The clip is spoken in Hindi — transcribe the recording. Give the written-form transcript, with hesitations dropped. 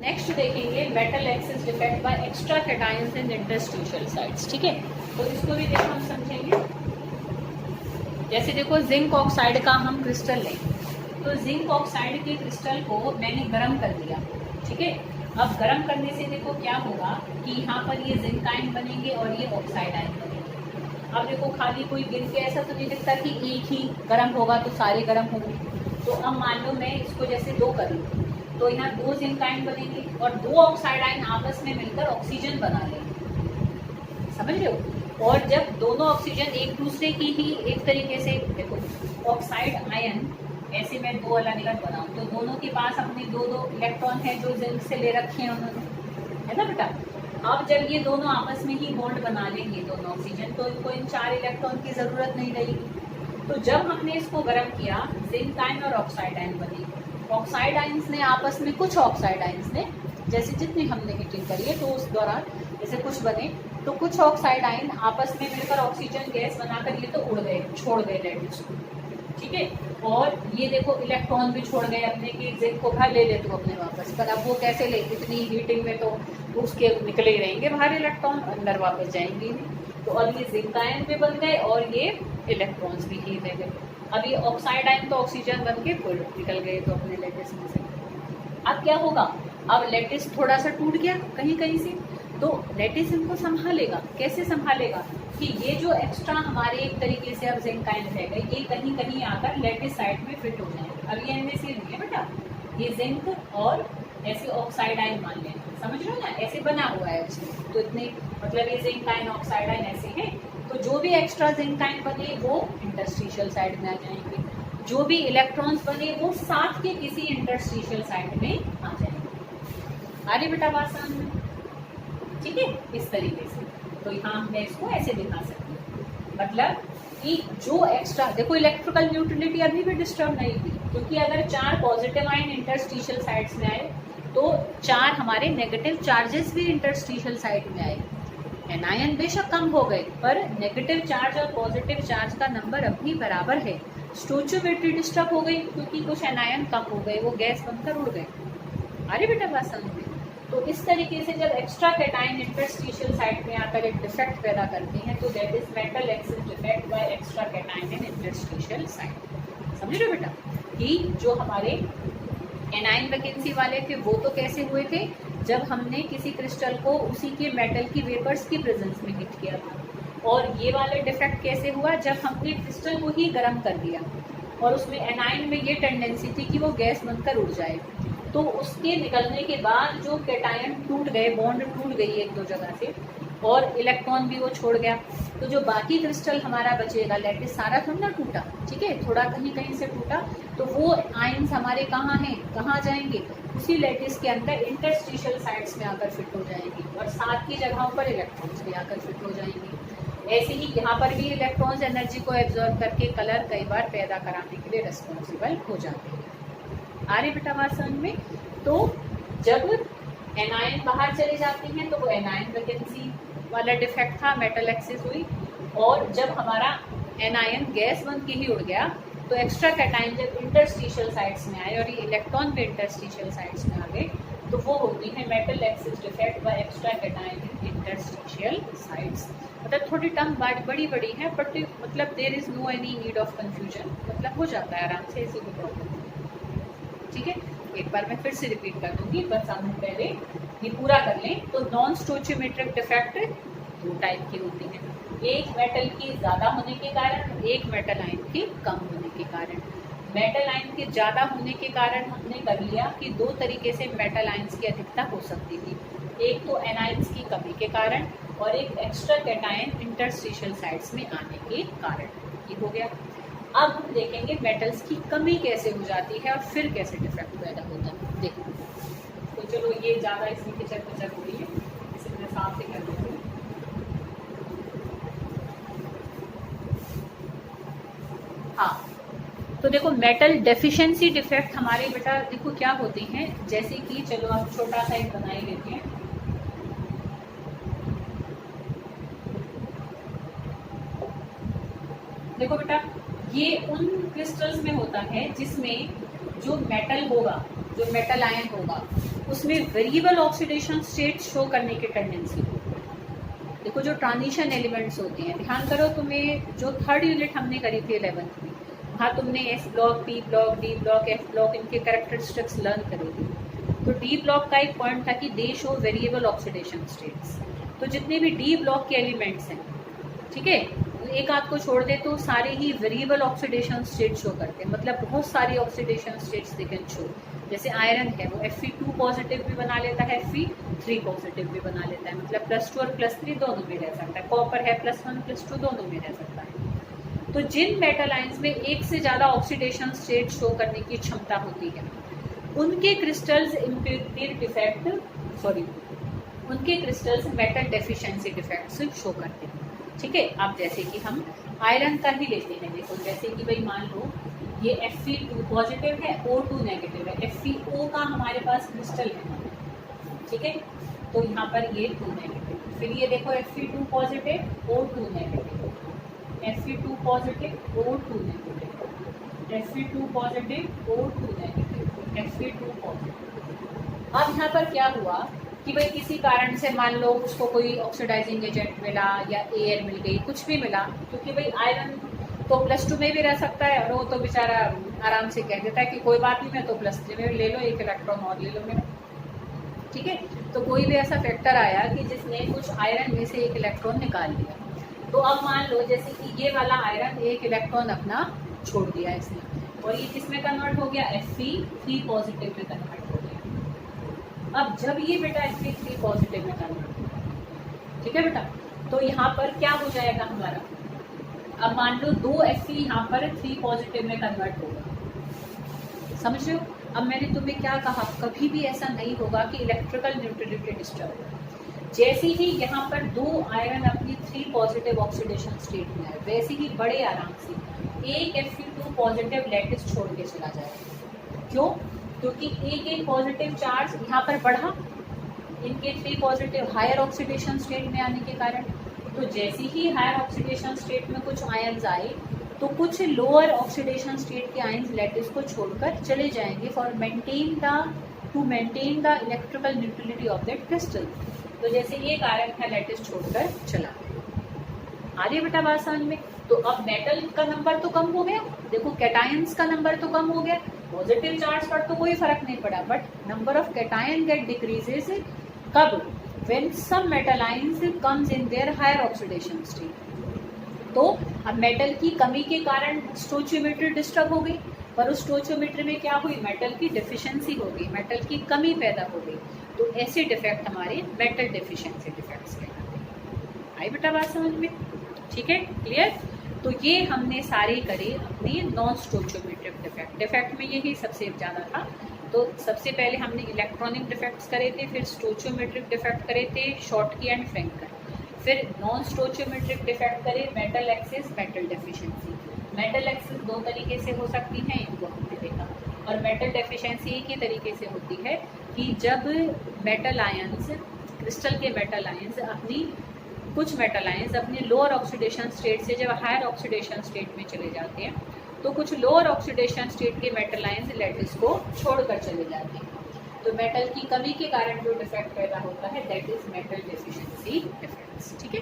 नेक्स्ट देखेंगे metal excess defect by extra cations in interstitial sites. ठीक है, तो इसको भी देखो हम समझेंगे। जैसे देखो जिंक ऑक्साइड का हम क्रिस्टल लें, तो जिंक ऑक्साइड के क्रिस्टल को मैंने गर्म कर दिया। ठीक है, अब गर्म करने से देखो क्या होगा कि यहाँ पर ये जिंक आयन बनेंगे और ये ऑक्साइड आयन बनेंगे। अब देखो खाली कोई गिन के ऐसा तो नहीं दिखता कि एक ही गर्म होगा तो सारे गर्म होंगे। तो अब मान लो मैं इसको जैसे 2 करूँ, तो यहाँ 2 जिंक आयन बनेंगे और 2 ऑक्साइड आयन आपस में मिलकर ऑक्सीजन बना लेंगे। समझ रहे हो? और जब दोनों ऑक्सीजन एक दूसरे की ही एक तरीके से, देखो ऑक्साइड आयन ऐसे मैं 2 अलग अलग बनाऊँ तो दोनों के पास अपने 2-2 इलेक्ट्रॉन है जो जिंक से ले रखे हैं उन्होंने, है ना बेटा। अब जब ये दोनों आपस में ही बॉन्ड बना लेंगे दोनों ऑक्सीजन, तो इनको इन 4 इलेक्ट्रॉन की जरूरत नहीं रहेगी। तो जब हमने इसको गर्म किया, जिंक आयन और ऑक्साइड आयन बने। ऑक्साइड आयंस ने आपस में, कुछ ऑक्साइड आयंस ने, जैसे जितनी हमने हीटिंग करी है तो उस दौरान जैसे कुछ बने, तो कुछ ऑक्साइड आयन आपस में मिलकर ऑक्सीजन गैस बनाकर ये तो उड़ गए, छोड़ गए लैटिस को। ठीक है, और ये देखो इलेक्ट्रॉन भी छोड़ गए अपने की, जिंक को भर ले लेते हो अपने वापस, पर अब वो कैसे ले, इतनी हीटिंग में तो उसके निकले ही रहेंगे बाहर इलेक्ट्रॉन, अंदर वापस जाएंगे। तो अब ये जिंक आयन भी बन गए और ये इलेक्ट्रॉन्स भी ही ले गए। अब ये ऑक्साइड आयन तो ऑक्सीजन बन के फिर निकल गए तो अपने लैटिस में से। अब क्या होगा, अब लैटिस थोड़ा सा टूट गया कहीं कहीं से, तो लैटिस इनको संभालेगा। कैसे संभालेगा कि ये जो एक्स्ट्रा हमारे एक तरीके से अब जिंक आयन रह गए, ये कहीं कहीं आकर लैटिस साइड में फिट हो जाएंगे। अब ये इनमें से नहीं है बेटा, ये जिंक और ऐसे ऑक्साइड आयन मान लेना, समझ रहे हो ना, ऐसे बना हुआ है उसमें। तो इतने मतलब ये जिंक आयन ऑक्साइड आयन ऐसे हैं, तो जो भी एक्स्ट्रा जिंक आयन बने वो इंटरस्टिशियल साइड में आ जाएंगे, जो भी इलेक्ट्रॉन्स बने वो साथ के किसी इंटरस्टिशियल साइड में आ जाएंगे। अरे बेटा बात समझ में? ठीक है, इस तरीके से। तो यहाँ मैं इसको ऐसे दिखा सकती हूँ, मतलब कि जो एक्स्ट्रा, देखो इलेक्ट्रिकल न्यूट्रलिटी अभी भी डिस्टर्ब नहीं हुई, क्योंकि अगर 4 पॉजिटिव आयन इंटरस्टिशियल साइड्स में आए तो 4 हमारे नेगेटिव चार्जेस भी इंटरस्टिशियल साइड में आए। एनायन बेशक कम हो गए, पर नेगेटिव चार्ज और पॉजिटिव चार्ज का नंबर अभी बराबर है। स्टोइचियोमेट्री डिस्टर्ब हो गई क्योंकि कुछ एनायन कम हो गए, वो गैस बनकर उड़ गए। अरे बेटा बात समझ में? तो इस तरीके से जब एक्स्ट्रा कैटायन इंटरस्टिशियल साइड में आकर एक डिफेक्ट पैदा करते हैं, तो that is metal excess defect by extra cation in interstitial site. समझ रहे हो बेटा कि जो हमारे एनायन वैकेंसी वाले थे वो तो कैसे हुए थे, जब हमने किसी क्रिस्टल को उसी के मेटल की वेपर्स की प्रेजेंस में हिट किया था। और ये वाला डिफेक्ट कैसे हुआ, जब हमने क्रिस्टल को ही गर्म कर दिया और उसमें एनायन में ये टेंडेंसी थी कि वो गैस बनकर उड़ जाए। तो उसके निकलने के बाद जो कैटायन टूट गए, बॉन्ड टूट गई एक दो जगह से, और इलेक्ट्रॉन भी वो छोड़ गया, तो जो बाकी क्रिस्टल हमारा बचेगा, लैटिस सारा थोड़ा ना टूटा, ठीक है, थोड़ा कहीं कहीं से टूटा, तो वो आयंस हमारे कहाँ हैं, कहाँ जाएंगे, उसी लैटिस के अंदर इंटरस्टिशियल साइड्स में आकर फिट हो जाएंगे, और साथ की जगहों पर इलेक्ट्रॉन्स भी आकर फिट हो जाएंगे। ऐसे ही यहाँ पर भी इलेक्ट्रॉन्स एनर्जी को एब्जॉर्ब करके कलर कई बार पैदा कराने के लिए रिस्पॉन्सिबल हो जाते हैं। आ रही बेटा बात समझ में? तो जब एनायन बाहर चले जाते हैं तो वो एनायन वैकेंसी वाला डिफेक्ट था, मेटल एक्सिस हुई। और जब हमारा एनायन गैस बन के ही उड़ गया तो एक्स्ट्रा कैटायन जब इंटरस्टिशियल साइड्स में आए और ये इलेक्ट्रॉन भी इंटरस्टिशियल साइड्स में आ गए, तो वो होती है metal excess defect by extra cation in interstitial sites. मतलब थोड़ी टर्म बड़ी बड़ी है, बट मतलब there is no any need of confusion, मतलब हो जाता है आराम से, ऐसी कोई प्रॉब्लम। ठीक है, एक बार मैं फिर से रिपीट कर दूंगी, बस हम पहले ये पूरा कर लें। तो नॉन स्टोइचियोमेट्रिक डिफेक्ट 2 टाइप की होती हैं, एक मेटल की ज़्यादा होने के कारण, एक मेटल आयन की कम होने के कारण। मेटल आयन के ज़्यादा होने के कारण हमने कर लिया कि 2 तरीके से मेटल आयंस की अधिकता हो सकती थी, एक तो एनायंस की कमी के कारण और एक एक्स्ट्रा कैटायन इंटरस्टिशियल साइड्स में आने के कारण। ये हो गया। अब हम देखेंगे मेटल्स की कमी कैसे हो जाती है और फिर कैसे डिफेक्ट पैदा होता है। देखो, तो चलो ये ज़्यादा इसमें किचर हो रही है, इसे मैं साफ से कर देती हूँ। हाँ, तो देखो मेटल डेफिशिएंसी डिफेक्ट हमारे बेटा देखो क्या होते हैं, जैसे कि चलो हम छोटा सा एक बना ही लेते हैं। देखो बेटा, ये उन क्रिस्टल्स में होता है जिसमें जो मेटल होगा, जो मेटल आयन होगा, उसमें वेरिएबल ऑक्सीडेशन स्टेट शो करने की टेंडेंसी होती है। देखो जो ट्रांजिशन एलिमेंट्स होते हैं, ध्यान करो, तुम्हें जो थर्ड यूनिट हमने करी थी 11th में, वहाँ तुमने S block, P block, D block, F block, इनके कैरेक्टरिस्टिक्स लर्न करे थे। तो डी ब्लॉक का एक पॉइंट था कि दे शो वेरिएबल ऑक्सीडेशन स्टेट्स। तो जितने भी डी ब्लॉक के एलिमेंट्स हैं, ठीक है, एक आध को छोड़ दे तो सारे ही वेरिएबल ऑक्सीडेशन स्टेट शो करते हैं, मतलब बहुत सारी oxidation states they can show. जैसे आयरन है वो Fe2 पॉजिटिव भी बना लेता है, Fe3 पॉजिटिव भी बना लेता है, मतलब +2 और +3 दोनों में रह सकता है। कॉपर है +1 +2 दोनों में रह सकता है। तो जिन मेटल आयंस में एक से ज़्यादा ऑक्सीडेशन स्टेट शो करने की क्षमता होती है, उनके क्रिस्टल्स इम्प्योरिटी डिफेक्ट, उनके crystals metal deficiency defects show करते हैं। ठीक है, अब जैसे कि हम आयरन का ही लेते हैं। देखो जैसे कि भाई मान लो ये Fe2 पॉजिटिव है, O2 नेगेटिव है, FeO का हमारे पास क्रिस्टल है, ठीक है, तो यहाँ पर ये 2 नेगेटिव। फिर ये देखो Fe2 positive, O2 negative, Fe2 positive, O2 negative, Fe2 positive, O2 negative, Fe2 positive. अब यहाँ पर क्या हुआ कि भाई किसी कारण से मान लो उसको कोई ऑक्सीडाइजिंग एजेंट मिला या एयर मिल गई, कुछ भी मिला, क्योंकि भाई आयरन तो +2 में भी रह सकता है और वो तो बेचारा आराम से कह देता है कि कोई बात नहीं, मैं तो +3 में ले लो, एक इलेक्ट्रॉन और ले लो मेरा, ठीक है। तो कोई भी ऐसा फैक्टर आया कि जिसने कुछ आयरन में से एक इलेक्ट्रॉन निकाल लिया, तो अब मान लो जैसे कि ये वाला आयरन एक इलेक्ट्रॉन अपना छोड़ दिया इसने, और ये किसमें कन्वर्ट हो गया, Fe3 पॉजिटिव में कन्वर्ट हो गया। अब जब ये बेटा Fe3 पॉजिटिव में कन्वर्ट हो गया, ठीक है बेटा, तो यहाँ पर क्या हो जाएगा हमारा, अब मान लो 2 Fe यहाँ पर 3 पॉजिटिव में कन्वर्ट होगा, समझ रहे हो। अब मैंने तुम्हें क्या कहा, कभी भी ऐसा नहीं होगा कि इलेक्ट्रिकल न्यूट्रलिटी डिस्टर्ब हो। जैसे ही यहाँ पर 2 आयरन अपनी 3 पॉजिटिव ऑक्सीडेशन स्टेट में आए, वैसे ही बड़े आराम से एक Fe2 पॉजिटिव लैटिस छोड़ के चला जाएगा। क्यों, क्योंकि एक पॉजिटिव चार्ज यहाँ पर बढ़ा इनके 3 पॉजिटिव हायर ऑक्सीडेशन स्टेट में आने के कारण। तो जैसे ही हायर ऑक्सीडेशन स्टेट में कुछ आयंस आए, तो कुछ लोअर ऑक्सीडेशन स्टेट के आयंस लैटिस को छोड़कर चले जाएंगे to maintain the electrical neutrality of that crystal. तो जैसे ये कारण था लैटिस छोड़कर चला गया। आ रही बेटा बात समझ में। तो अब मेटल का नंबर तो कम हो गया, देखो कैटायंस का नंबर तो कम हो गया, पॉजिटिव चार्ज पर तो कोई फर्क नहीं पड़ा, but number of cation get decreases कब, when some metal ions comes in their higher oxidation state। तो अब मेटल की कमी के कारण स्टोचियोमेट्री डिस्टर्ब हो गई, पर उस स्टोचियोमेट्री में क्या हुई, मेटल की डेफिशिएंसी हो गई, मेटल की कमी पैदा हो गई। तो ऐसे डिफेक्ट हमारे मेटल डेफिशिएंसी डिफेक्ट्स कहलाते हैं। आई बेटा बात समझ में, ठीक है, क्लियर। तो ये हमने सारे करे अपने नॉन स्टोचियोमेट्रिक डिफेक्ट में यही सबसे ज़्यादा था। तो सबसे पहले हमने इलेक्ट्रॉनिक डिफेक्ट्स करे थे, फिर स्टोचियोमेट्रिक डिफेक्ट करे थे, शॉर्टकी एंड फ्रैंकल, फिर नॉन स्टोचियोमेट्रिक डिफेक्ट करे, metal axis, metal deficiency. Metal axis 2 तरीके से हो सकती हैं, इनको हमने देखा, और मेटल डेफिशिएंसी एक ही तरीके से होती है कि जब मेटल आयंस, क्रिस्टल के मेटल आयंस कुछ मेटल आयंस अपनी लोअर ऑक्सीडेशन स्टेट से जब हायर ऑक्सीडेशन स्टेट में चले जाते हैं, तो कुछ लोअर ऑक्सीडेशन स्टेट के मेटल आयंस लैटिस को छोड़कर चले जाते हैं। तो मेटल की कमी के कारण जो डिफेक्ट पैदा होता है, that is metal deficiency defects, ठीक है।